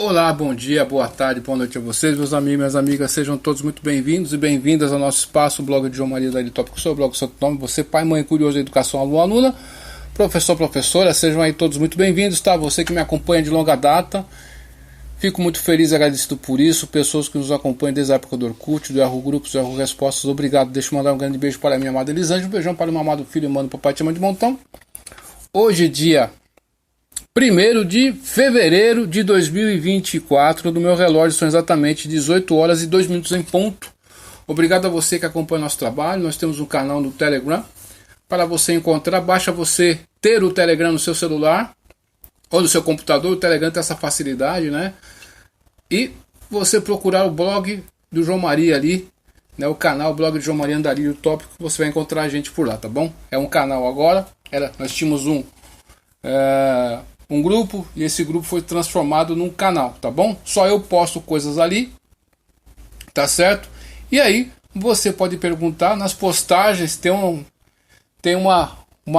Olá, bom dia, boa tarde, boa noite a vocês, meus amigos e minhas amigas. Sejam todos muito bem-vindos e bem-vindas ao nosso espaço, o blog de João Maria Daí Tópico, seu blog Santo Nome. Você, pai, mãe, curioso de educação, aluno, aluna, professor, professora, sejam aí todos muito bem-vindos, tá? Você que me acompanha de longa data, fico muito feliz e agradecido por isso. Pessoas que nos acompanham desde a época do Orkut, do Yahoo Grupos, do Yahoo Respostas, obrigado. Deixa eu mandar um grande beijo para a minha amada Elisângela, um beijão para o meu amado filho, mano, papai te ama de montão. Hoje, dia 1º de fevereiro de 2024, do meu relógio são exatamente 18 horas e 2 minutos em ponto. Obrigado a você que acompanha nosso trabalho. Nós temos um canal no Telegram. Para você encontrar, basta você ter o Telegram no seu celular ou no seu computador. O Telegram tem essa facilidade, né? E você procurar o blog do João Maria ali, né? O canal, o blog do João Maria Andarilho Tópico, você vai encontrar a gente por lá, tá bom? É um canal agora. Nós tínhamos um grupo e esse grupo foi transformado num canal, tá bom? Só eu posto coisas ali, tá certo? E aí você pode perguntar nas postagens, tem uma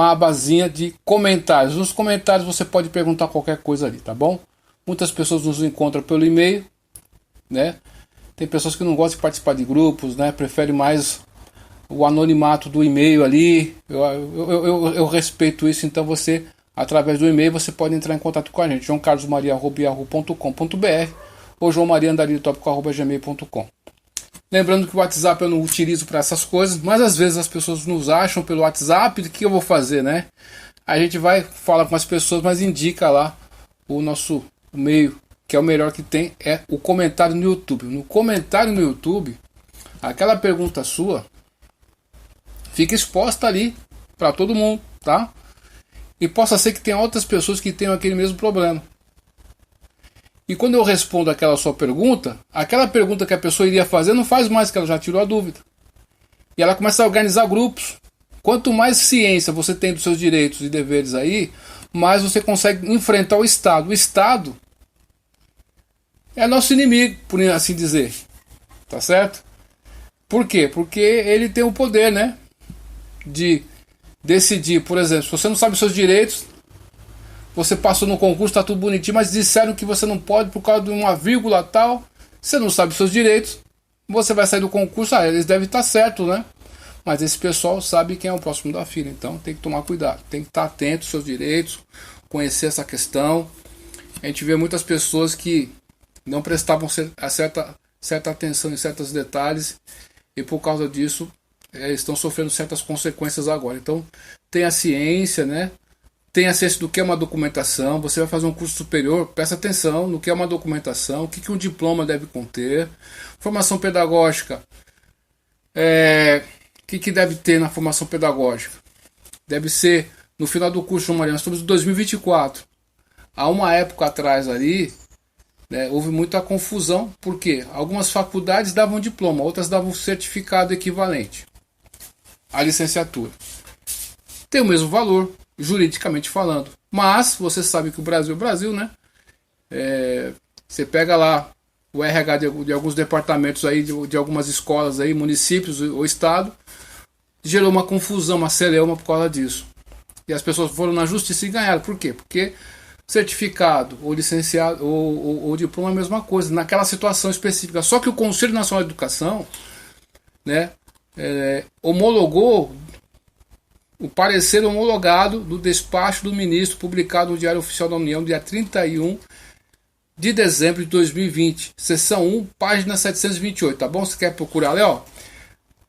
abazinha de comentários. Nos comentários você pode perguntar qualquer coisa ali, tá bom? Muitas pessoas nos encontram pelo e-mail, né? Tem pessoas que não gostam de participar de grupos, né? Preferem mais o anonimato do e-mail ali. Eu respeito isso, então você, através do e-mail, você pode entrar em contato com a gente, joaocarlosmaria@yahoo.com.br ou joaomariandariotopco@gmail.com. Lembrando que o WhatsApp eu não utilizo para essas coisas, mas às vezes as pessoas nos acham pelo WhatsApp. O que eu vou fazer, né? A gente vai falar com as pessoas, mas indica lá o nosso meio, que é o melhor que tem, é o comentário no YouTube. No comentário no YouTube, aquela pergunta sua fica exposta ali para todo mundo, tá? E possa ser que tenha outras pessoas que tenham aquele mesmo problema. E quando eu respondo aquela sua pergunta, aquela pergunta que a pessoa iria fazer não faz mais, que ela já tirou a dúvida. E ela começa a organizar grupos. Quanto mais ciência você tem dos seus direitos e deveres aí, mais você consegue enfrentar o Estado. O Estado é nosso inimigo, por assim dizer. Tá certo? Por quê? Porque ele tem o poder, né? De decidir, por exemplo, se você não sabe os seus direitos, você passou no concurso, está tudo bonitinho, mas disseram que você não pode por causa de uma vírgula tal, você não sabe os seus direitos, você vai sair do concurso, eles devem estar certos, né? Mas esse pessoal sabe quem é o próximo da fila, então tem que tomar cuidado, tem que estar atento aos seus direitos, conhecer essa questão. A gente vê muitas pessoas que não prestavam certa atenção em certos detalhes e por causa disso estão sofrendo certas consequências agora. Então tenha ciência, né? Tenha ciência do que é uma documentação. Você vai fazer um curso superior, presta atenção no que é uma documentação, o que um diploma deve conter, formação pedagógica. O que deve ter na formação pedagógica? Deve ser no final do curso, João Maria. Nós estamos em 2024. Há uma época atrás ali, né, houve muita confusão, porque algumas faculdades davam diploma, outras davam certificado equivalente à licenciatura. Tem o mesmo valor, juridicamente falando, mas você sabe que o Brasil, né? Você pega lá o RH de alguns departamentos aí, de algumas escolas aí, municípios ou estado, gerou uma confusão, uma celeuma por causa disso. E as pessoas foram na justiça e ganharam. Por quê? Porque certificado ou licenciado ou diploma é a mesma coisa, naquela situação específica. Só que o Conselho Nacional de Educação, né, homologou o parecer homologado do despacho do ministro, publicado no Diário Oficial da União, dia 31 de dezembro de 2020, seção 1, página 728, tá bom? Você quer procurar ali, ó?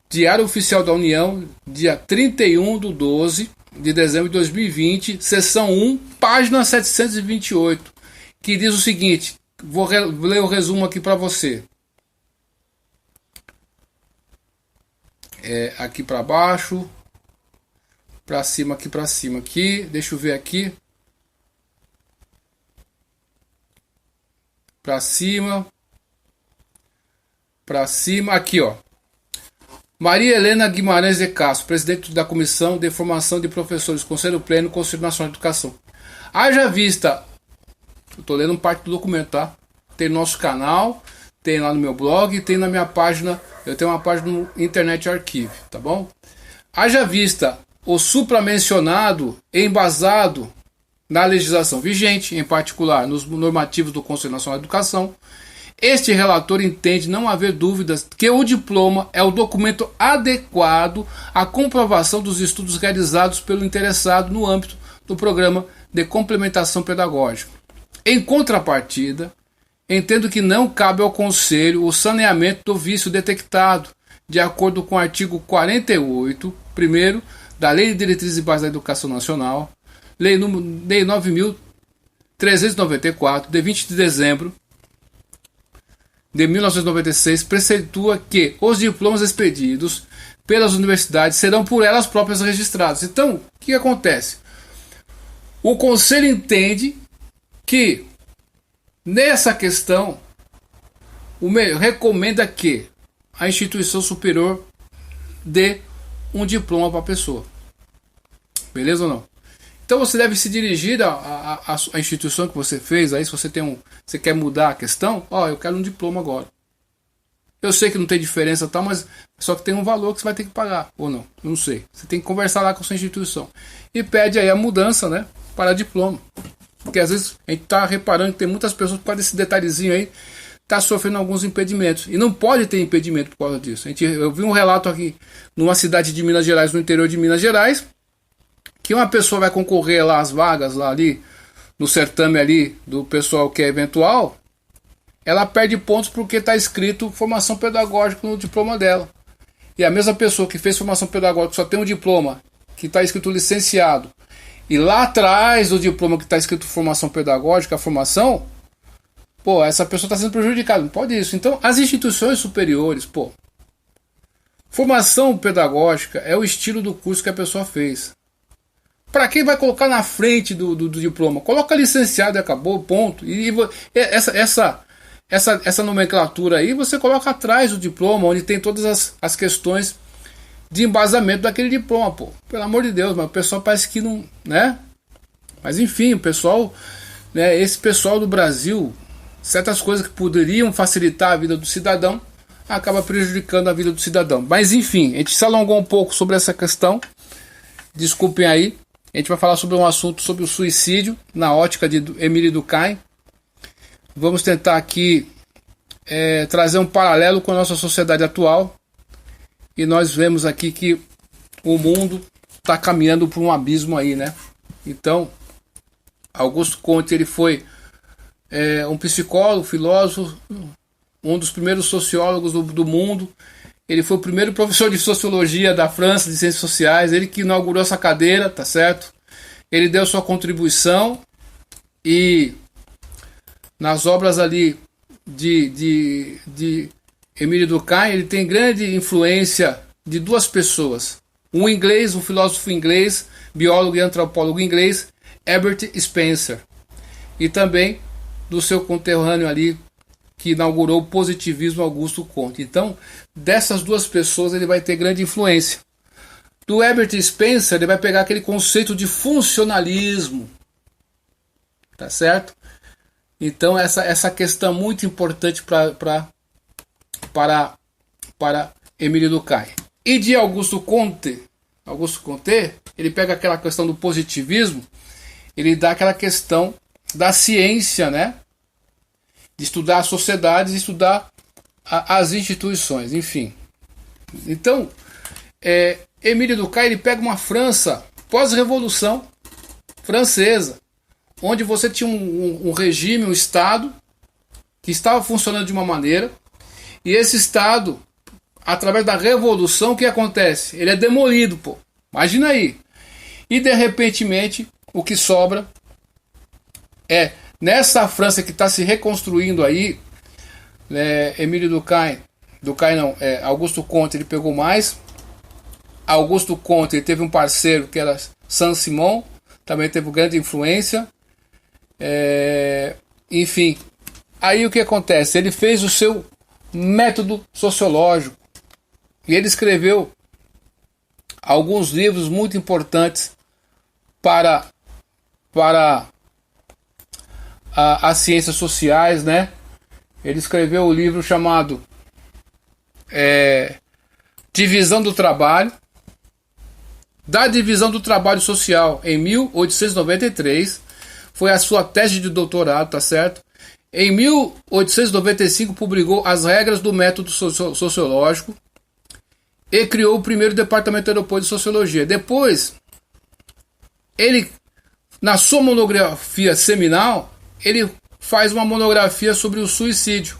Diário Oficial da União, dia 31 de 12 de dezembro de 2020, seção 1, página 728, que diz o seguinte, vou ler o resumo aqui para você. Aqui para baixo, para cima, aqui, deixa eu ver aqui, para cima, aqui, ó. Maria Helena Guimarães de Castro, presidente da Comissão de Formação de Professores, Conselho Pleno, Conselho Nacional de Educação. Haja vista, eu estou lendo parte do documento, tá? Tem no nosso canal, tem lá no meu blog, tem na minha página, eu tenho uma página no Internet Archive, tá bom? Haja vista o supramencionado, embasado na legislação vigente, em particular nos normativos do Conselho Nacional de Educação, este relator entende não haver dúvidas que o diploma é o documento adequado à comprovação dos estudos realizados pelo interessado no âmbito do programa de complementação pedagógica. Em contrapartida, entendo que não cabe ao Conselho o saneamento do vício detectado, de acordo com o artigo 48, primeiro, da Lei de Diretrizes e Bases da Educação Nacional, Lei 9.394, de 20 de dezembro de 1996, preceitua que os diplomas expedidos pelas universidades serão por elas próprias registrados. Então, o que acontece? O Conselho entende que, nessa questão, recomenda que a instituição superior dê um diploma para a pessoa. Beleza ou não? Então você deve se dirigir à instituição que você fez. Aí, se você você quer mudar a questão, eu quero um diploma agora. Eu sei que não tem diferença, mas só que tem um valor que você vai ter que pagar, ou não? Eu não sei. Você tem que conversar lá com a sua instituição e pede aí a mudança, né, para diploma. Porque às vezes a gente está reparando que tem muitas pessoas que, por causa desse detalhezinho aí, está sofrendo alguns impedimentos. E não pode ter impedimento por causa disso. Eu vi um relato aqui numa cidade de Minas Gerais, no interior de Minas Gerais, que uma pessoa vai concorrer lá às vagas lá ali no certame ali do pessoal que é eventual, ela perde pontos porque está escrito formação pedagógica no diploma dela. E a mesma pessoa que fez formação pedagógica só tem um diploma que está escrito licenciado, e lá atrás do diploma que está escrito formação pedagógica, a formação, essa pessoa está sendo prejudicada. Não pode isso. Então, as instituições superiores, formação pedagógica é o estilo do curso que a pessoa fez. Para quem vai colocar na frente do diploma? Coloca licenciado e acabou, ponto. E essa nomenclatura aí você coloca atrás do diploma, onde tem todas as questões de embasamento daquele diploma, Pelo amor de Deus, mas o pessoal parece que não, né? Mas enfim, o pessoal, né, esse pessoal do Brasil, certas coisas que poderiam facilitar a vida do cidadão, acaba prejudicando a vida do cidadão. Mas enfim, a gente se alongou um pouco sobre essa questão. Desculpem aí. A gente vai falar sobre um assunto sobre o suicídio na ótica de Émile Durkheim. Vamos tentar aqui trazer um paralelo com a nossa sociedade atual. E nós vemos aqui que o mundo está caminhando por um abismo aí, né? Então, Augusto Comte, ele foi um psicólogo, filósofo, um dos primeiros sociólogos do mundo. Ele foi o primeiro professor de sociologia da França, de ciências sociais. Ele que inaugurou essa cadeira, tá certo? Ele deu sua contribuição e nas obras ali de Émile Durkheim, ele tem grande influência de duas pessoas. Um inglês, um filósofo inglês, biólogo e antropólogo inglês, Herbert Spencer. E também do seu conterrâneo ali, que inaugurou o positivismo, Augusto Comte. Então, dessas duas pessoas ele vai ter grande influência. Do Herbert Spencer, ele vai pegar aquele conceito de funcionalismo. Tá certo? Então, essa questão muito importante para Émile Durkheim. E de Augusto Comte, ele pega aquela questão do positivismo, ele dá aquela questão da ciência, né? De estudar as sociedades, de estudar as instituições, enfim. Então, Émile Durkheim, ele pega uma França pós-revolução francesa, onde você tinha um regime, um Estado, que estava funcionando de uma maneira, e esse Estado, através da revolução, o que acontece? Ele é demolido, Imagina aí. E, de repentemente, o que sobra nessa França que está se reconstruindo aí, Émile Durkheim, Augusto Comte, ele pegou mais. Augusto Comte, ele teve um parceiro que era Saint-Simon, também teve grande influência. Enfim, aí o que acontece? Ele fez o seu método sociológico e ele escreveu alguns livros muito importantes para as ciências sociais, né? Ele escreveu o livro chamado Divisão do Trabalho, da divisão do trabalho social, em 1893, foi a sua tese de doutorado, tá certo? Em 1895 publicou As Regras do Método Sociológico e criou o primeiro departamento europeu de sociologia. Depois, ele, na sua monografia seminal, ele faz uma monografia sobre o suicídio,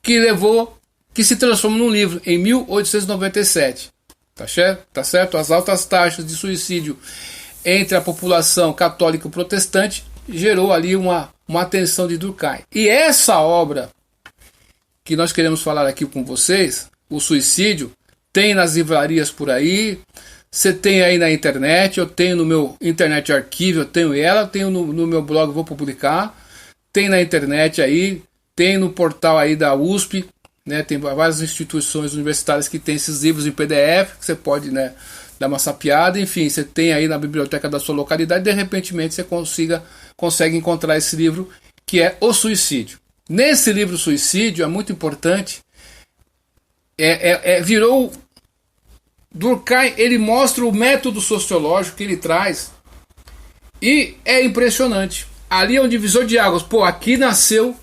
que se transforma num livro em 1897. Tá certo? As altas taxas de suicídio entre a população católica e protestante gerou ali uma atenção de Durkheim. E essa obra que nós queremos falar aqui com vocês, O Suicídio, tem nas livrarias por aí, você tem aí na internet, eu tenho no meu Internet Archive, eu tenho ela, tenho no meu blog, vou publicar, tem na internet aí, tem no portal aí da USP, né, tem várias instituições universitárias que tem esses livros em PDF, que você pode, né, dar uma sapiada, enfim, você tem aí na biblioteca da sua localidade, de repente você consegue encontrar esse livro, que é O Suicídio. Nesse livro Suicídio, é muito importante, virou... Durkheim, ele mostra o método sociológico que ele traz, e é impressionante. Ali é um divisor de águas. Pô, aqui nasceu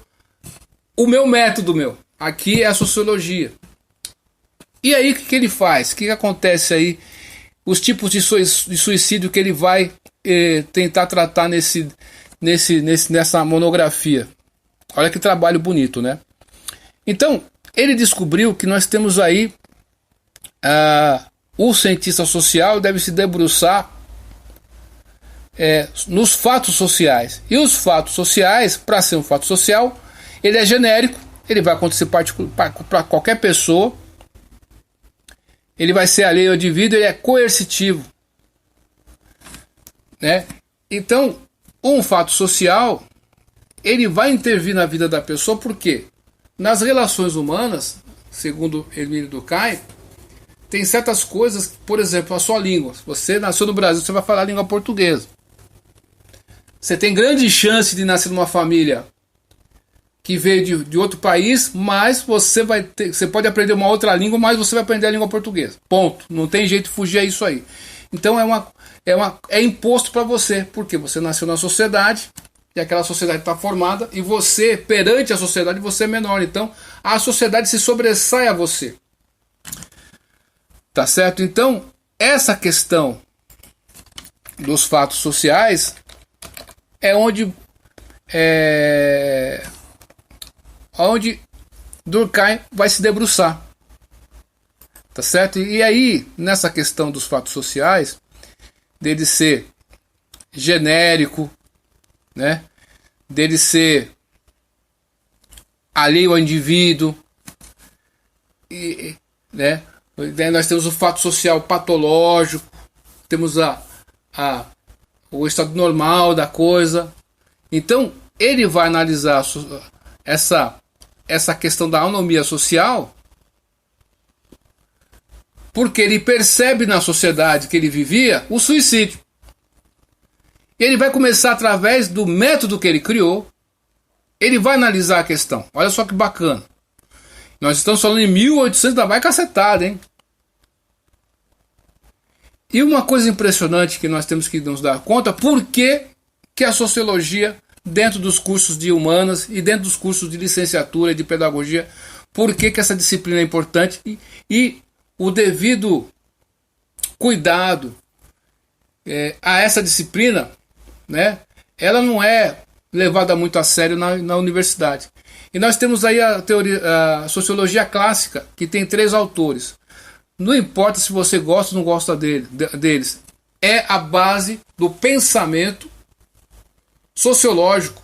o meu método, aqui é a sociologia. E aí o que ele faz? O que acontece aí? Os tipos de suicídio que ele vai tentar tratar nessa monografia. Olha que trabalho bonito, né? Então, ele descobriu que nós temos aí o cientista social deve se debruçar nos fatos sociais. E os fatos sociais, para ser um fato social, ele é genérico, ele vai acontecer para qualquer pessoa, ele vai ser alheio ao indivíduo, ele é coercitivo, né? Então, um fato social, ele vai intervir na vida da pessoa, porque nas relações humanas, segundo Emile Durkheim, tem certas coisas, por exemplo, a sua língua. Se você nasceu no Brasil, você vai falar a língua portuguesa. Você tem grande chance de nascer numa família que veio de outro país, mas você pode aprender uma outra língua, mas você vai aprender a língua portuguesa. Ponto. Não tem jeito de fugir a isso aí. Então é imposto para você, porque você nasceu na sociedade e aquela sociedade está formada e você, perante a sociedade, você é menor. Então a sociedade se sobressai a você. Tá certo? Então, essa questão dos fatos sociais é onde Durkheim vai se debruçar. Tá certo? E aí, nessa questão dos fatos sociais, dele ser genérico, né? Dele ser alheio ao indivíduo, né? Nós temos o fato social patológico, temos o estado normal da coisa. Então, ele vai analisar essa questão da anomia social, porque ele percebe na sociedade que ele vivia o suicídio. E ele vai começar, através do método que ele criou, ele vai analisar a questão. Olha só que bacana. Nós estamos falando em 1800, ainda vai cacetada, hein? E uma coisa impressionante que nós temos que nos dar conta, por que a sociologia, dentro dos cursos de humanas e dentro dos cursos de licenciatura e de pedagogia, por que essa disciplina é importante e o devido cuidado a essa disciplina, né? Ela não é levada muito a sério na universidade. E nós temos aí a sociologia clássica, que tem 3 autores. Não importa se você gosta ou não gosta deles. É a base do pensamento sociológico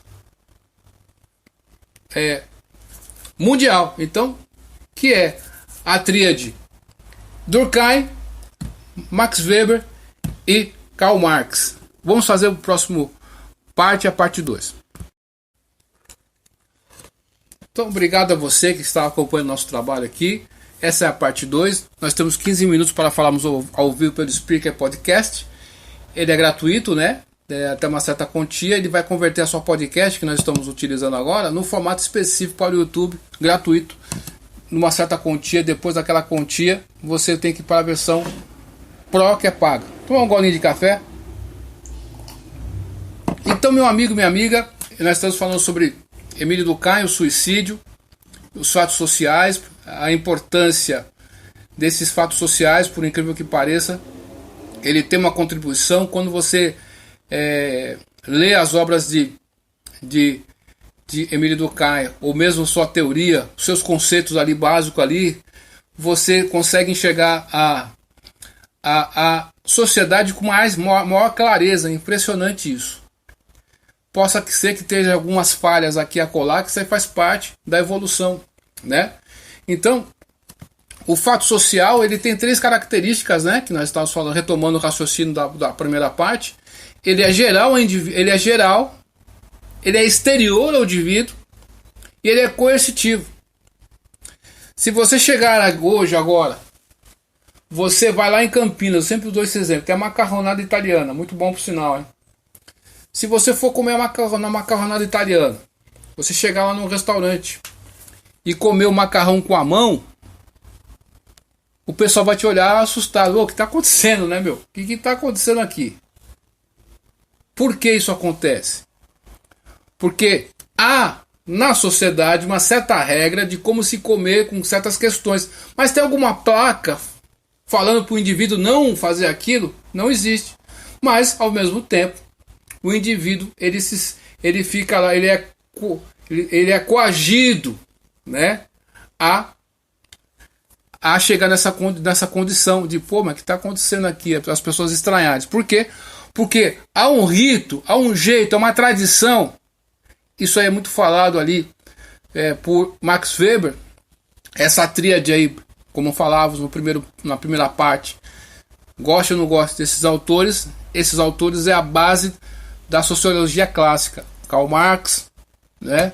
mundial. Então, que é a tríade Durkheim, Max Weber e Karl Marx. Vamos fazer o próximo parte, a parte 2. Então, obrigado a você que está acompanhando nosso trabalho aqui. Essa é a parte 2. Nós temos 15 minutos para falarmos ao vivo pelo Spreaker Podcast. Ele é gratuito, né? Até uma certa quantia. Ele vai converter a sua podcast, que nós estamos utilizando agora, no formato específico para o YouTube, gratuito, numa certa quantia. Depois daquela quantia, você tem que ir para a versão Pro, que é paga. Toma um golinho de café. Então, meu amigo, minha amiga, nós estamos falando sobre Emílio Durkheim, o suicídio, os fatos sociais, a importância desses fatos sociais, por incrível que pareça. Ele tem uma contribuição. Quando você lê as obras de Emílio Durkheim, ou mesmo sua teoria, seus conceitos ali básicos ali, você consegue enxergar a sociedade com maior clareza. Impressionante isso. Possa ser que tenha algumas falhas aqui e acolá, que isso aí faz parte da evolução, né? Então, o fato social, ele tem 3 características, né, que nós estávamos falando, retomando o raciocínio da primeira parte. Ele é geral, ele é exterior ao indivíduo e ele é coercitivo. Se você chegar hoje, agora, você vai lá em Campinas, eu sempre dou esse exemplo, tem a macarronada italiana, muito bom por sinal, hein? Se você for comer uma macarronada italiana, você chegar lá num restaurante e comer o macarrão com a mão, o pessoal vai te olhar assustado. O que está acontecendo, né, meu? O que está acontecendo aqui? Por que isso acontece? Porque há na sociedade uma certa regra de como se comer com certas questões. Mas tem alguma placa falando para o indivíduo não fazer aquilo? Não existe. Mas, ao mesmo tempo, o indivíduo ele fica lá, ele é coagido, né, a chegar nessa condição de, pô, mas o que está acontecendo aqui? As pessoas estranharem. Por quê? Porque há um rito, há um jeito, há uma tradição. Isso aí é muito falado ali por Max Weber. Essa tríade aí, como falávamos na primeira parte, gosta ou não gosta desses autores? Esses autores é a base da sociologia clássica. Karl Marx, né?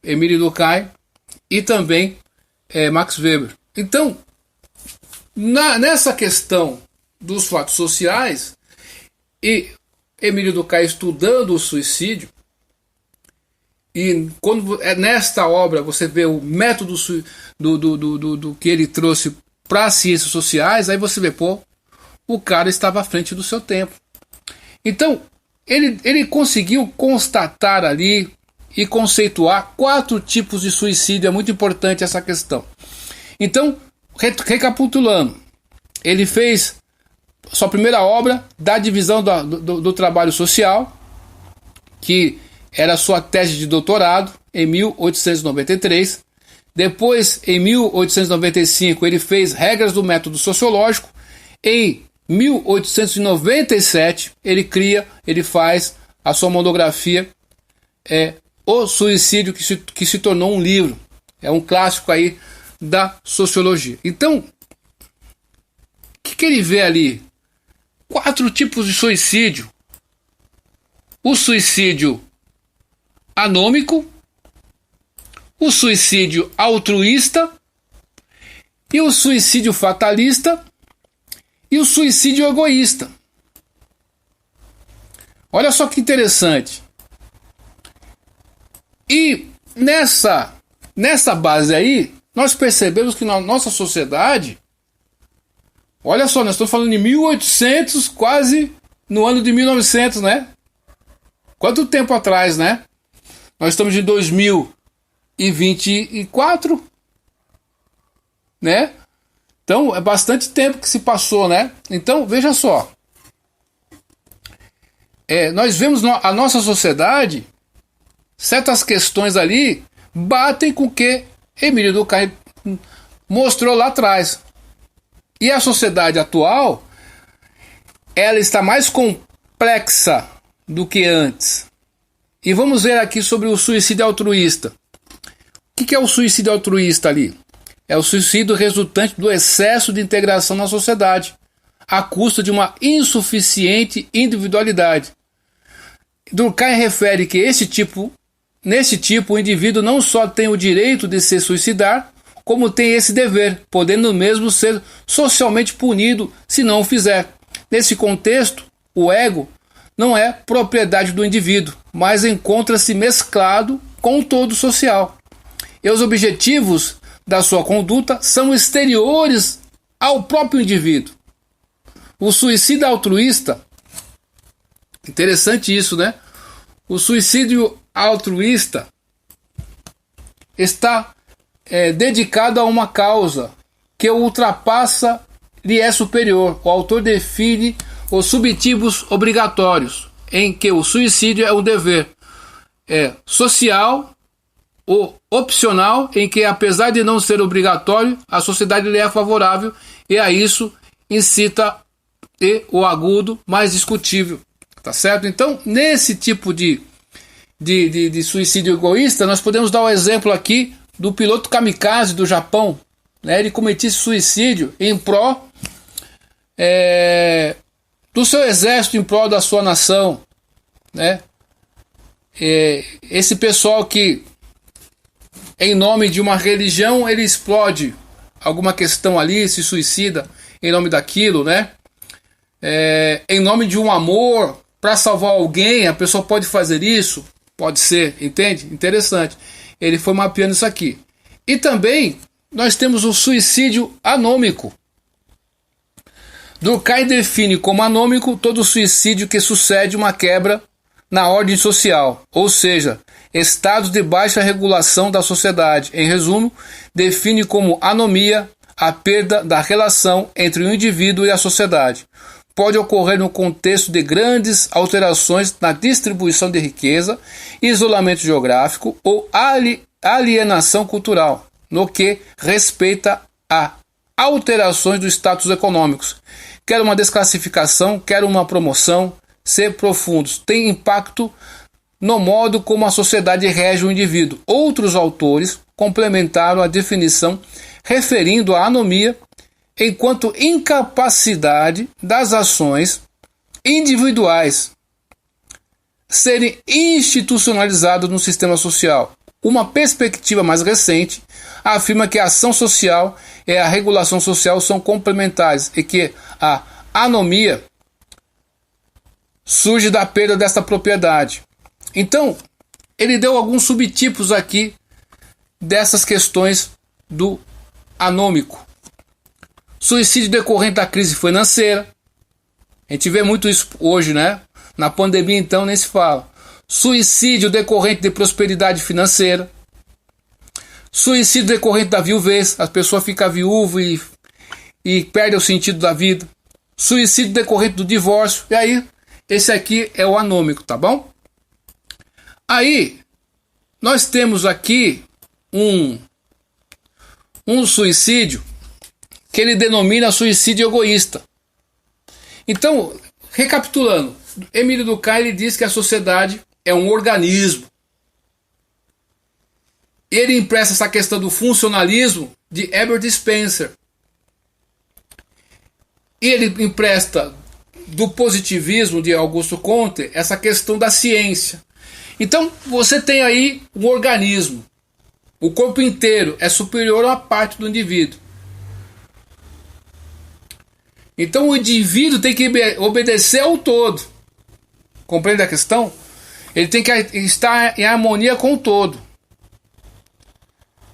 Emílio Durkheim e também Max Weber. Então, nessa questão dos fatos sociais, e Emílio Durkheim estudando o suicídio, e quando nesta obra você vê o método do que ele trouxe para as ciências sociais, aí você vê, pô, o cara estava à frente do seu tempo. Então, ele conseguiu constatar ali e conceituar 4 tipos de suicídio. É muito importante essa questão. Então, recapitulando, ele fez sua primeira obra da divisão do trabalho social, que era sua tese de doutorado, em 1893. Depois, em 1895, ele fez Regras do Método Sociológico. Em 1897, ele faz a sua monografia, O Suicídio, que se tornou um livro. É um clássico aí da sociologia. Então, o que ele vê ali? 4 tipos de suicídio. O suicídio anômico, o suicídio altruísta, e o suicídio fatalista, e o suicídio egoísta. Olha só que interessante. E nessa base aí, nós percebemos que na nossa sociedade, olha só, nós estamos falando de 1800, quase no ano de 1900, né? Quanto tempo atrás, né? Nós estamos em 2024, né? Então é bastante tempo que se passou, né? Então veja só, nós vemos a nossa sociedade, certas questões ali batem com o que Emílio Durkheim mostrou lá atrás. E a sociedade atual, ela está mais complexa do que antes. E vamos ver aqui sobre o suicídio altruísta. O que é o suicídio altruísta ali? É o suicídio resultante do excesso de integração na sociedade, à custa de uma insuficiente individualidade. Durkheim refere que nesse tipo o indivíduo não só tem o direito de se suicidar, como tem esse dever, podendo mesmo ser socialmente punido se não o fizer. Nesse contexto, o ego não é propriedade do indivíduo, mas encontra-se mesclado com o todo social. E os objetivos da sua conduta são exteriores ao próprio indivíduo. O suicídio altruísta Interessante isso, né? O suicídio altruísta está dedicado a uma causa que o ultrapassa, lhe é superior. O autor define os subtipos obrigatórios, em que o suicídio é um dever social, o opcional, em que, apesar de não ser obrigatório, a sociedade lhe é favorável, e a isso incita, e o agudo mais discutível. Tá certo? Então, nesse tipo de suicídio egoísta, nós podemos dar o exemplo aqui do piloto kamikaze do Japão, né? Ele cometia esse suicídio em prol do seu exército, em prol da sua nação, né? Esse pessoal que, em nome de uma religião, ele explode alguma questão ali, se suicida em nome daquilo, né? Em nome de um amor, para salvar alguém, a pessoa pode fazer isso? Pode ser, entende? Interessante. Ele foi mapeando isso aqui. E também nós temos o suicídio anômico. Durkheim define como anômico todo suicídio que sucede uma quebra na ordem social, ou seja, estados de baixa regulação da sociedade. Em resumo, define como anomia a perda da relação entre o indivíduo e a sociedade. Pode ocorrer no contexto de grandes alterações na distribuição de riqueza, isolamento geográfico ou alienação cultural, no que respeita a alterações dos status econômicos. Quer uma desclassificação, quer uma promoção, ser profundos, tem impacto no modo como a sociedade rege o indivíduo. Outros autores complementaram a definição referindo a anomia enquanto incapacidade das ações individuais serem institucionalizadas no sistema social. Uma perspectiva mais recente afirma que a ação social e a regulação social são complementares e que a anomia surge da perda desta propriedade. Então, ele deu alguns subtipos aqui dessas questões do anômico. Suicídio decorrente da crise financeira. A gente vê muito isso hoje, né? Na pandemia, então, nem se fala. Suicídio decorrente de prosperidade financeira. Suicídio decorrente da viuvez. A pessoa fica viúva e perde o sentido da vida. Suicídio decorrente do divórcio. E aí, esse aqui é o anômico, tá bom? Aí, nós temos aqui um suicídio que ele denomina suicídio egoísta. Então, recapitulando, Emílio Durkheim ele diz que a sociedade é um organismo. Ele empresta essa questão do funcionalismo de Herbert Spencer. E ele empresta do positivismo de Augusto Comte essa questão da ciência. Então, você tem aí um organismo. O corpo inteiro é superior a uma parte do indivíduo. Então o indivíduo tem que obedecer ao todo. Compreende a questão? Ele tem que estar em harmonia com o todo.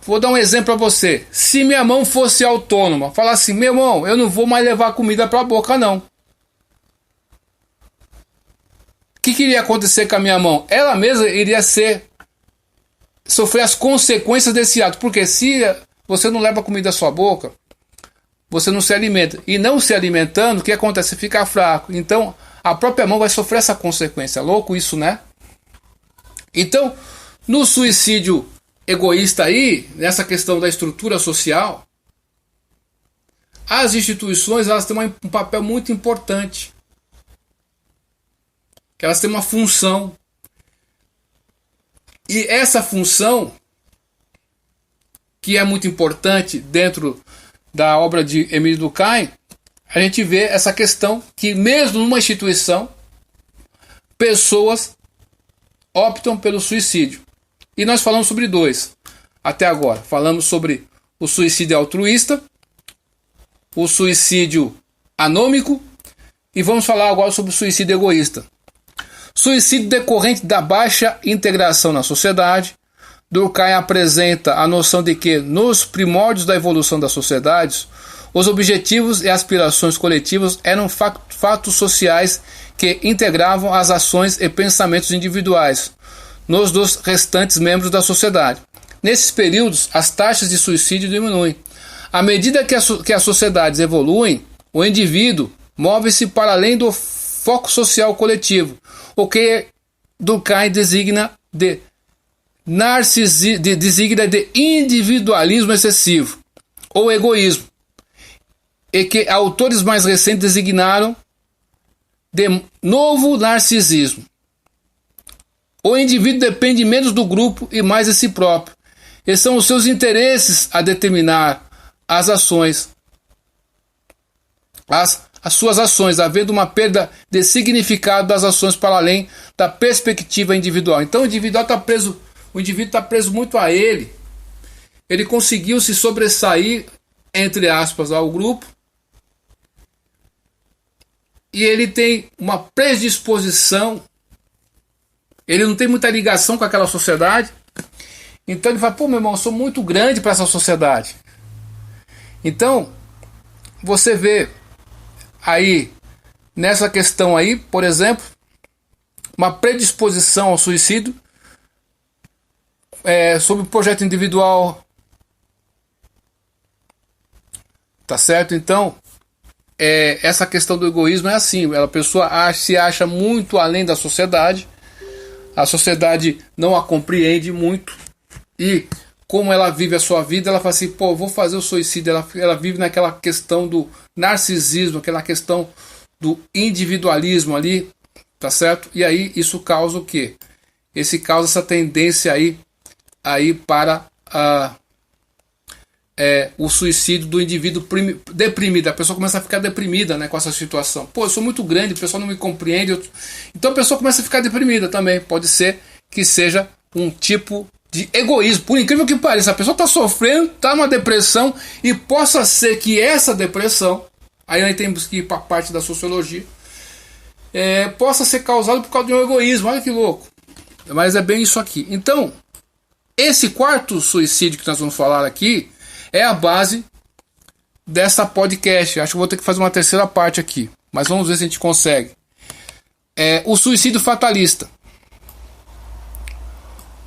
Vou dar um exemplo para você. Se minha mão fosse autônoma, falar assim, meu irmão, eu não vou mais levar comida para a boca não. O que iria acontecer com a minha mão? Ela mesma iria sofrer as consequências desse ato. Porque se você não leva comida à sua boca, você não se alimenta. E não se alimentando, o que acontece? Você fica fraco. Então, a própria mão vai sofrer essa consequência. Louco isso, né? Então, no suicídio egoísta aí, nessa questão da estrutura social, as instituições elas têm um papel muito importante. Que elas têm uma função. E essa função, que é muito importante dentro da obra de Emílio Durkheim, a gente vê essa questão que mesmo numa instituição, pessoas optam pelo suicídio. E nós falamos sobre dois até agora. Falamos sobre o suicídio altruísta, o suicídio anômico e vamos falar agora sobre o suicídio egoísta. Suicídio decorrente da baixa integração na sociedade. Durkheim apresenta a noção de que, nos primórdios da evolução das sociedades, os objetivos e aspirações coletivas eram fatos sociais que integravam as ações e pensamentos individuais nos dos restantes membros da sociedade. Nesses períodos, as taxas de suicídio diminuem. À medida que as sociedades evoluem, o indivíduo move-se para além do foco social coletivo, o que Durkheim designa de individualismo excessivo ou egoísmo, e que autores mais recentes designaram de novo narcisismo. O indivíduo depende menos do grupo e mais de si próprio, e são os seus interesses a determinar as ações, as suas ações, havendo uma perda de significado das ações para além da perspectiva individual. Então o indivíduo está preso muito a ele. Ele conseguiu se sobressair, entre aspas, ao grupo, e ele tem uma predisposição, ele não tem muita ligação com aquela sociedade. Então ele fala, pô, meu irmão, eu sou muito grande para essa sociedade. Então você vê aí, nessa questão aí, por exemplo, uma predisposição ao suicídio sobre o projeto individual. Tá certo? Então, essa questão do egoísmo é assim, a pessoa se acha muito além da sociedade, a sociedade não a compreende muito, e como ela vive a sua vida, ela fala assim, pô, vou fazer o suicídio. Ela vive naquela questão do narcisismo, aquela questão do individualismo ali, tá certo? E aí isso causa o quê? Causa essa tendência aí para o suicídio do indivíduo deprimido. A pessoa começa a ficar deprimida, né, com essa situação. Pô, eu sou muito grande, o pessoal não me compreende. Então a pessoa começa a ficar deprimida também. Pode ser que seja um tipo de egoísmo, por incrível que pareça. A pessoa está sofrendo, está numa depressão, e possa ser que essa depressão, aí nós temos que ir para a parte da sociologia, possa ser causada por causa de um egoísmo. Olha que louco. Mas é bem isso aqui. Então, esse quarto suicídio que nós vamos falar aqui é a base dessa podcast. Acho que vou ter que fazer uma terceira parte aqui, mas vamos ver se a gente consegue. O suicídio fatalista.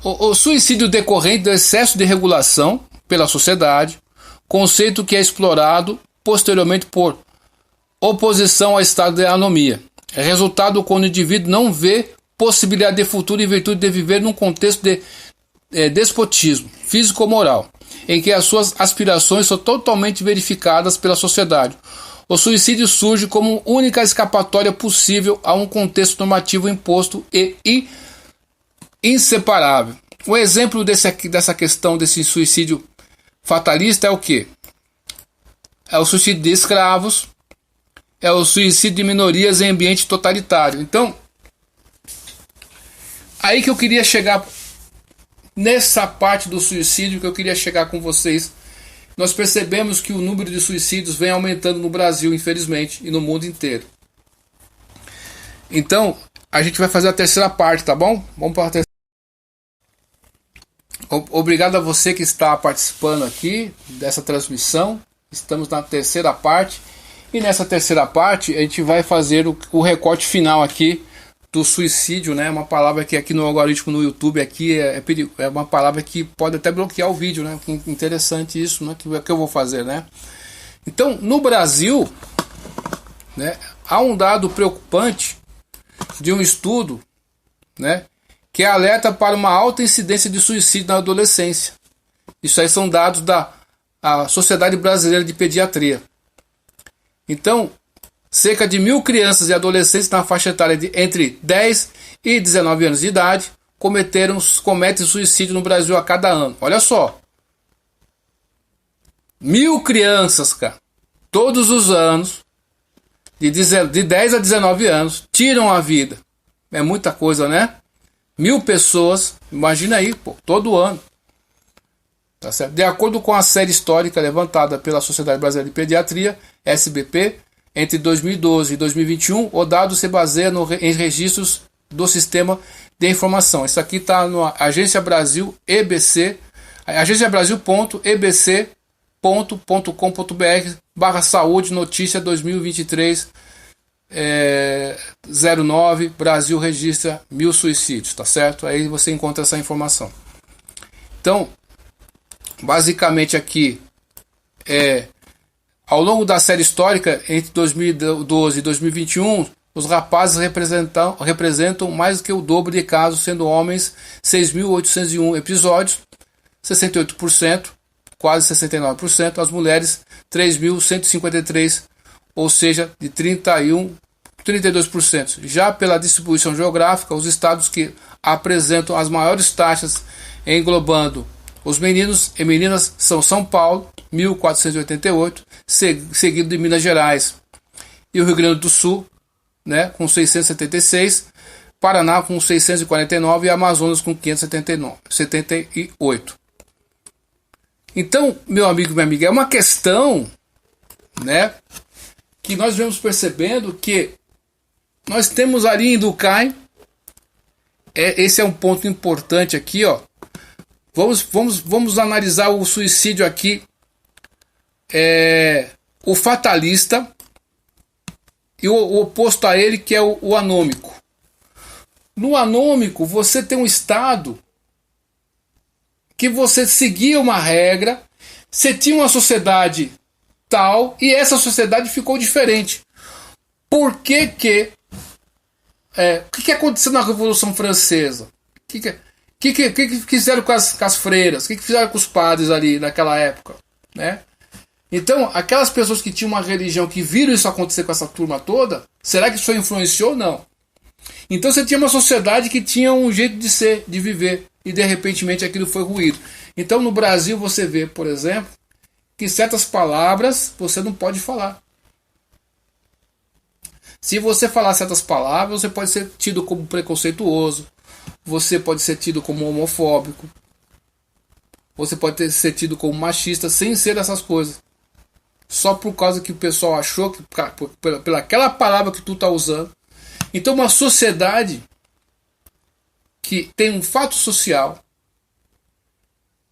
O suicídio decorrente do excesso de regulação pela sociedade, conceito que é explorado posteriormente por oposição ao estado de anomia. É resultado quando o indivíduo não vê possibilidade de futuro em virtude de viver num contexto de despotismo físico-moral, em que as suas aspirações são totalmente verificadas pela sociedade. O suicídio surge como única escapatória possível a um contexto normativo imposto e inseparável. O exemplo dessa questão desse suicídio fatalista é o quê? É o suicídio de escravos, é o suicídio de minorias em ambiente totalitário. Então, aí que eu queria chegar, nessa parte do suicídio que eu queria chegar com vocês. Nós percebemos que o número de suicídios vem aumentando no Brasil, infelizmente, e no mundo inteiro. Então, a gente vai fazer a terceira parte, tá bom? Vamos para a terceira. Obrigado a você que está participando aqui dessa transmissão. Estamos na terceira parte. E nessa terceira parte a gente vai fazer o recorte final aqui do suicídio, né? Uma palavra que aqui no algoritmo no YouTube aqui é uma palavra que pode até bloquear o vídeo, né? Interessante isso, né? Que eu vou fazer, né? Então, no Brasil, né, há um dado preocupante de um estudo, né, que alerta para uma alta incidência de suicídio na adolescência. Isso aí são dados da Sociedade Brasileira de Pediatria. Então, cerca de 1.000 crianças e adolescentes na faixa etária de entre 10 e 19 anos de idade cometem suicídio no Brasil a cada ano. Olha só. 1.000 crianças, cara, todos os anos, de 10 a 19 anos, tiram a vida. É muita coisa, né? 1.000 pessoas, imagina aí, pô, todo ano. Tá certo? De acordo com a série histórica levantada pela Sociedade Brasileira de Pediatria, SBP, entre 2012 e 2021, o dado se baseia em registros do Sistema de Informação. Isso aqui está na Agência Brasil EBC, agenciabrasil.ebc.com.br/saúde notícia 2023 09, Brasil registra 1.000 suicídios, tá certo? Aí você encontra essa informação. Então, basicamente aqui, ao longo da série histórica, entre 2012 e 2021, os rapazes representam mais do que o dobro de casos, sendo homens 6.801 episódios, 68%, quase 69%, as mulheres 3.153, ou seja, de 32%. Já pela distribuição geográfica, os estados que apresentam as maiores taxas, englobando os meninos e meninas, são São Paulo, 1.488, seguido de Minas Gerais e o Rio Grande do Sul, né, com 676, Paraná com 649 e Amazonas com 578. Então, meu amigo e minha amiga, é uma questão, né, que nós vamos percebendo que nós temos ali em Durkheim, esse é um ponto importante aqui, ó. Vamos analisar o suicídio aqui, o fatalista, e o oposto a ele, que é o anômico. No anômico, você tem um estado que você seguia uma regra, você tinha uma sociedade tal, e essa sociedade ficou diferente. Por que que... o que aconteceu na Revolução Francesa? O que fizeram com as freiras? O que fizeram com os padres ali naquela época? Né? Então, aquelas pessoas que tinham uma religião, que viram isso acontecer com essa turma toda, será que isso influenciou? Não. Então você tinha uma sociedade que tinha um jeito de ser, de viver, e de repente aquilo foi ruído. Então no Brasil você vê, por exemplo, que certas palavras você não pode falar. Se você falar certas palavras, você pode ser tido como preconceituoso, você pode ser tido como homofóbico, você pode ser tido como machista, sem ser essas coisas. Só por causa que o pessoal achou que pela aquela palavra que tu está usando. Então uma sociedade que tem um fato social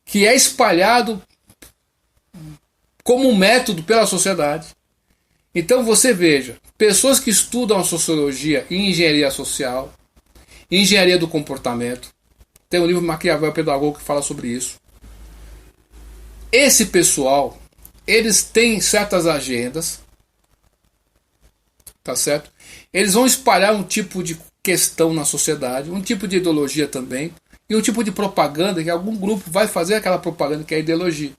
que é espalhado como um método pela sociedade. Então você veja, pessoas que estudam a sociologia e engenharia social, engenharia do comportamento, tem um livro Maquiavel Pedagogo que fala sobre isso. Esse pessoal, eles têm certas agendas, tá certo? Eles vão espalhar um tipo de questão na sociedade, um tipo de ideologia também, e um tipo de propaganda que algum grupo vai fazer aquela propaganda que é a ideologia.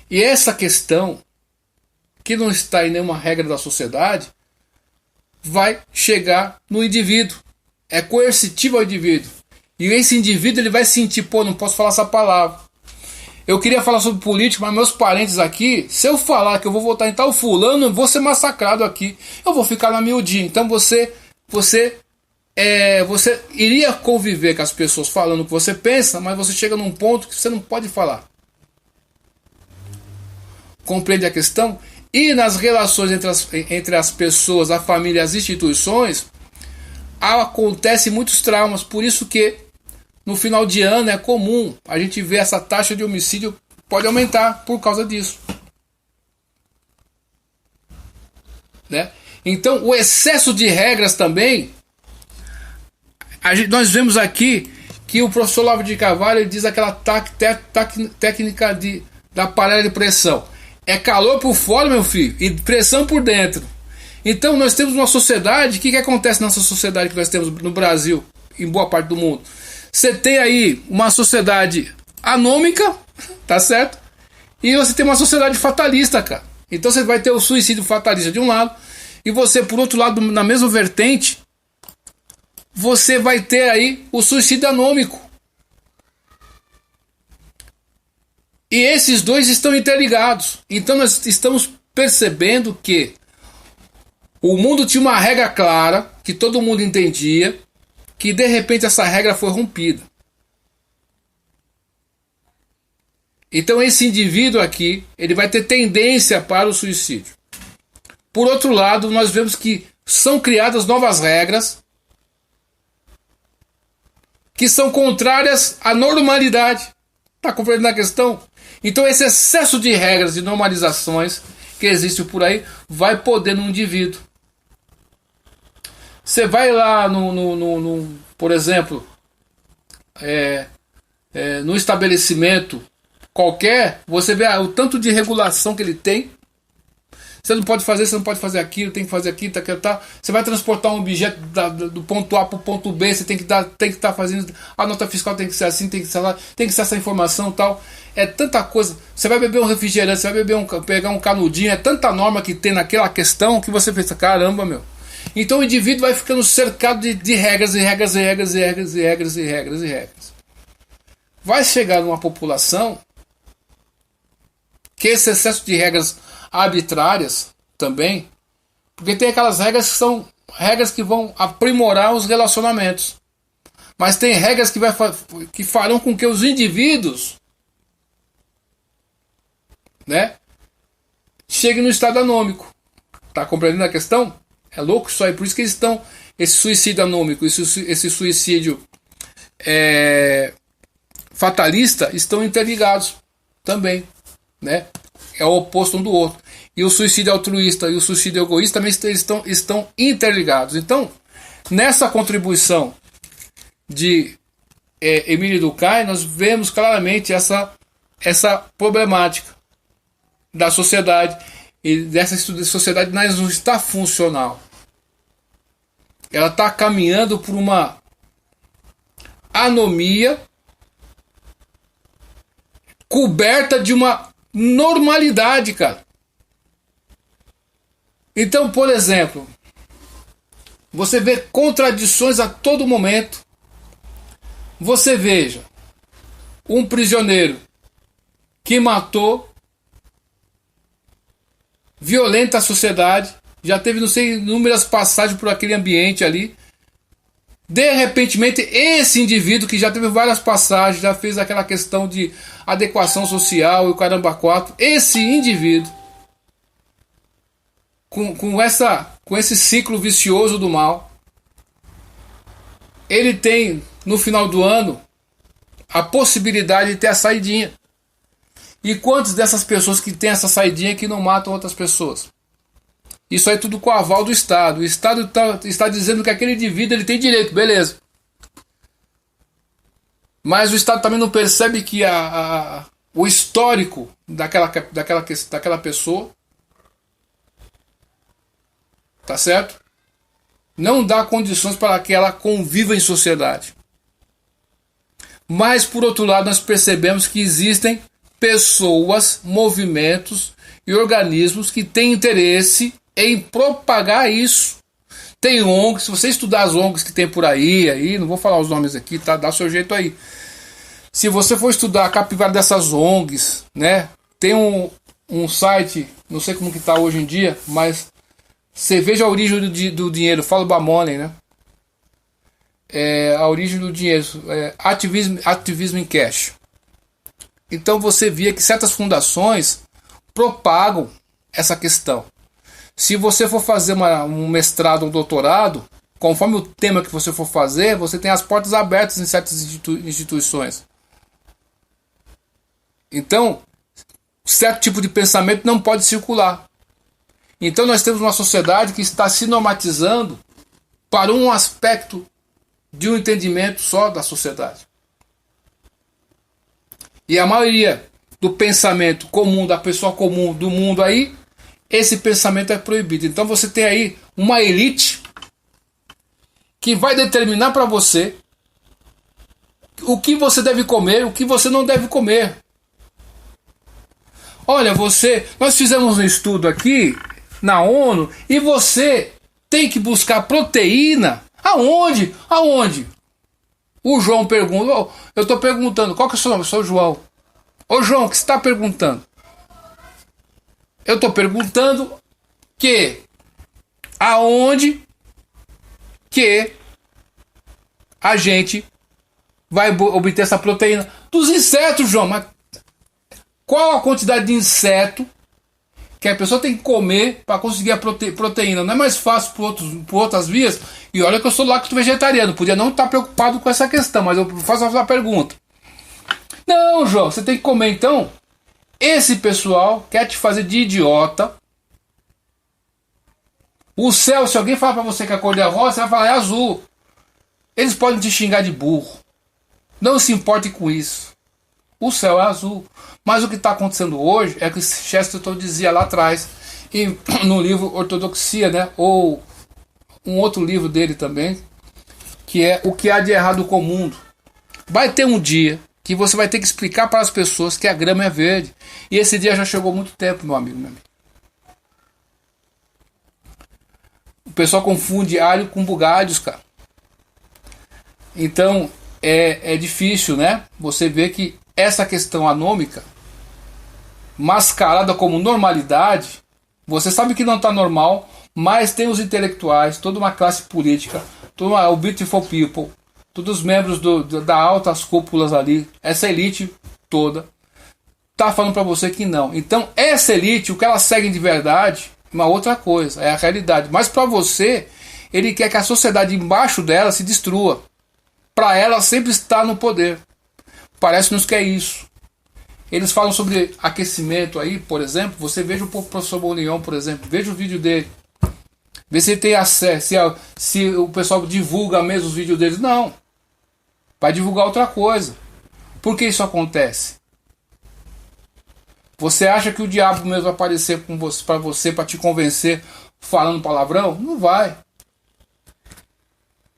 E essa questão, que não está em nenhuma regra da sociedade, vai chegar no indivíduo. É coercitivo ao indivíduo. E esse indivíduo ele vai sentir, não posso falar essa palavra. Eu queria falar sobre política, mas meus parentes aqui, se eu falar que eu vou votar em tal fulano, eu vou ser massacrado aqui. Eu vou ficar na miudinha. Então você iria conviver com as pessoas falando o que você pensa, mas você chega num ponto que você não pode falar. Compreende a questão? E nas relações entre as pessoas, a família e as instituições, acontecem muitos traumas. Por isso que no final de ano é comum a gente ver essa taxa de homicídio pode aumentar por causa disso. Né? Então o excesso de regras também, nós vemos aqui que o professor Olavo de Carvalho diz aquela técnica da panela de pressão. É calor por fora, meu filho, e pressão por dentro. Então nós temos uma sociedade, o que acontece nessa sociedade que nós temos no Brasil, em boa parte do mundo? Você tem aí uma sociedade anômica, tá certo? E você tem uma sociedade fatalista, cara. Então você vai ter o suicídio fatalista de um lado, e você, por outro lado, na mesma vertente, você vai ter aí o suicídio anômico. E esses dois estão interligados. Então nós estamos percebendo que o mundo tinha uma regra clara, que todo mundo entendia, que de repente essa regra foi rompida. Então esse indivíduo aqui, ele vai ter tendência para o suicídio. Por outro lado, nós vemos que são criadas novas regras que são contrárias à normalidade. Está compreendendo a questão? Então esse excesso de regras e normalizações que existe por aí vai poder no indivíduo. Você vai lá por exemplo, no estabelecimento qualquer, você vê o tanto de regulação que ele tem. Você não pode fazer, você não pode fazer aquilo, tem que fazer aquilo, tá. Você vai transportar um objeto do ponto A para o ponto B, você tem que estar fazendo. A nota fiscal tem que ser assim, tem que ser essa informação tal. É tanta coisa. Você vai beber um refrigerante, você vai pegar um canudinho, é tanta norma que tem naquela questão que você pensa, caramba, meu. Então o indivíduo vai ficando cercado de regras e regras e regras e regras e regras e regras e regras. Vai chegar numa população que esse excesso de regras arbitrárias também, porque tem aquelas regras que são regras que vão aprimorar os relacionamentos, mas tem regras que farão com que os indivíduos, né, cheguem no estado anômico. Tá compreendendo a questão? É louco isso aí, por isso que eles estão, esse suicídio anômico, esse suicídio fatalista estão interligados também, né? É o oposto um do outro. E o suicídio altruísta e o suicídio egoísta também estão interligados. Então, nessa contribuição de Emílio Durkheim, nós vemos claramente essa problemática da sociedade. E dessa sociedade não está funcional. Ela está caminhando por uma anomia coberta de uma normalidade, cara. Então, por exemplo, você vê contradições a todo momento. Você veja um prisioneiro que matou, violenta a sociedade, já teve não sei inúmeras passagens por aquele ambiente ali. De repentemente, esse indivíduo que já teve várias passagens, já fez aquela questão de adequação social e o caramba quatro, esse indivíduo com esse ciclo vicioso do mal, ele tem no final do ano a possibilidade de ter a saidinha. E quantas dessas pessoas que têm essa saidinha que não matam outras pessoas? Isso aí tudo com o aval do Estado. O Estado está dizendo que aquele indivíduo ele tem direito, beleza. Mas o Estado também não percebe que o histórico daquela pessoa, tá certo? Não dá condições para que ela conviva em sociedade. Mas, por outro lado, nós percebemos que existem pessoas, movimentos e organismos que têm interesse em propagar isso. Tem ONGs, se você estudar as ONGs que tem por aí, não vou falar os nomes aqui, tá? Dá o seu jeito aí. Se você for estudar a capivara dessas ONGs, né? Tem um site, não sei como que tá hoje em dia, mas você veja a origem do dinheiro, fala about money, né? A origem do dinheiro, ativismo em cash. Então você via que certas fundações propagam essa questão. Se você for fazer um mestrado ou um doutorado, conforme o tema que você for fazer, você tem as portas abertas em certas instituições. Então, certo tipo de pensamento não pode circular. Então nós temos uma sociedade que está se normatizando para um aspecto de um entendimento só da sociedade. E a maioria do pensamento comum, da pessoa comum do mundo aí, esse pensamento é proibido. Então você tem aí uma elite que vai determinar para você o que você deve comer, o que você não deve comer. Olha, nós fizemos um estudo aqui na ONU e você tem que buscar proteína. Aonde? Aonde? O João pergunta, eu estou perguntando, qual que é o seu nome? Eu sou o João. Ô João, o que você está perguntando? Eu estou perguntando que aonde que a gente vai obter essa proteína? Dos insetos, João. Mas qual a quantidade de inseto que a pessoa tem que comer para conseguir a proteína? Não é mais fácil por outras vias? E olha que eu sou lacto vegetariano, podia não estar preocupado com essa questão, mas eu faço a pergunta. Não, João, você tem que comer então. Esse pessoal quer te fazer de idiota, O céu, se alguém falar para você que a cor é rosa, você vai falar é azul. Eles podem te xingar de burro. Não se importe com isso. O céu é azul. Mas o que está acontecendo hoje é que Chesterton dizia lá atrás, e no livro Ortodoxia, né, ou um outro livro dele também, que é O que há de errado com o mundo. Vai ter um dia que você vai ter que explicar para as pessoas que a grama é verde. E esse dia já chegou há muito tempo, meu amigo, meu amigo. O pessoal confunde alho com bugalhos, cara. Então é difícil, né? Você vê que essa questão anômica, mascarada como normalidade, você sabe que não está normal, mas tem os intelectuais, toda uma classe política, o Beautiful People, todos os membros da altas cúpulas ali, essa elite toda, tá falando para você que não. Então essa elite, o que elas seguem de verdade, uma outra coisa, é a realidade. Mas para você, ele quer que a sociedade embaixo dela se destrua. Para ela sempre estar no poder. Parece-nos que é isso. Eles falam sobre aquecimento aí, por exemplo. Você veja o professor Bolion, por exemplo. Veja o vídeo dele. Vê se ele tem acesso, se o pessoal divulga mesmo os vídeos deles. Não. Vai divulgar outra coisa. Por que isso acontece? Você acha que o diabo mesmo vai aparecer para você, para te convencer, falando palavrão? Não vai.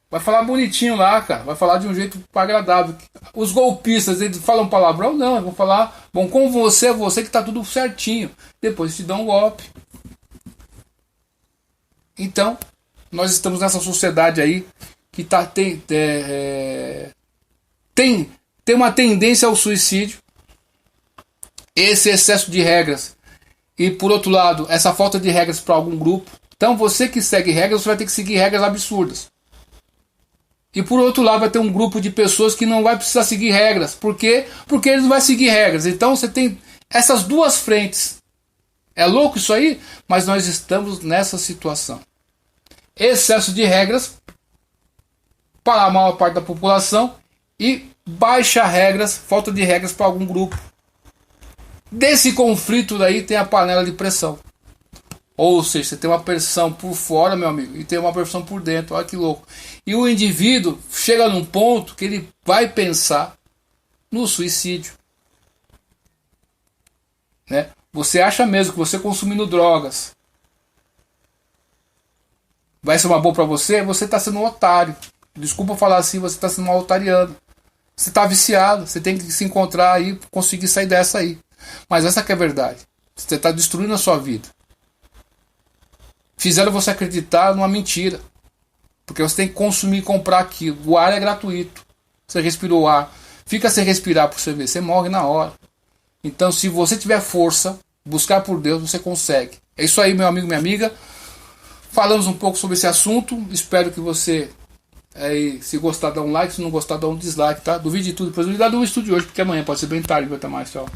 Vai falar bonitinho lá, cara. Vai falar de um jeito agradável. Os golpistas, eles falam palavrão? Não, eles vão falar, bom, com você que tá tudo certinho. Depois te dão um golpe. Então, nós estamos nessa sociedade aí que tem uma tendência ao suicídio. Esse excesso de regras. E por outro lado, essa falta de regras para algum grupo. Então você que segue regras, você vai ter que seguir regras absurdas. E por outro lado vai ter um grupo de pessoas que não vai precisar seguir regras. Por quê? Porque eles não vão seguir regras. Então você tem essas duas frentes. É louco isso aí? Mas nós estamos nessa situação. Excesso de regras para a maior parte da população e baixa regras, falta de regras para algum grupo. Desse conflito daí tem a panela de pressão. Ou seja, você tem uma pressão por fora, meu amigo, e tem uma pressão por dentro. Olha que louco. E o indivíduo chega num ponto que ele vai pensar no suicídio. Né? Você acha mesmo que você consumindo drogas vai ser uma boa para você? Você está sendo um otário. Desculpa falar assim, você está sendo um otariano. Você está viciado. Você tem que se encontrar aí, conseguir sair dessa aí. Mas essa que é a verdade. Você está destruindo a sua vida. Fizeram você acreditar numa mentira. Porque você tem que consumir e comprar aquilo. O ar é gratuito. Você respirou o ar. Fica sem respirar para você ver. Você morre na hora. Então, se você tiver força, buscar por Deus, você consegue. É isso aí, meu amigo, minha amiga. Falamos um pouco sobre esse assunto. Espero que você, se gostar, dá um like. Se não gostar, dá um dislike, tá? Duvide de tudo. Depois eu vou dar um estudo hoje, porque amanhã pode ser bem tarde. Vai estar mais, tchau.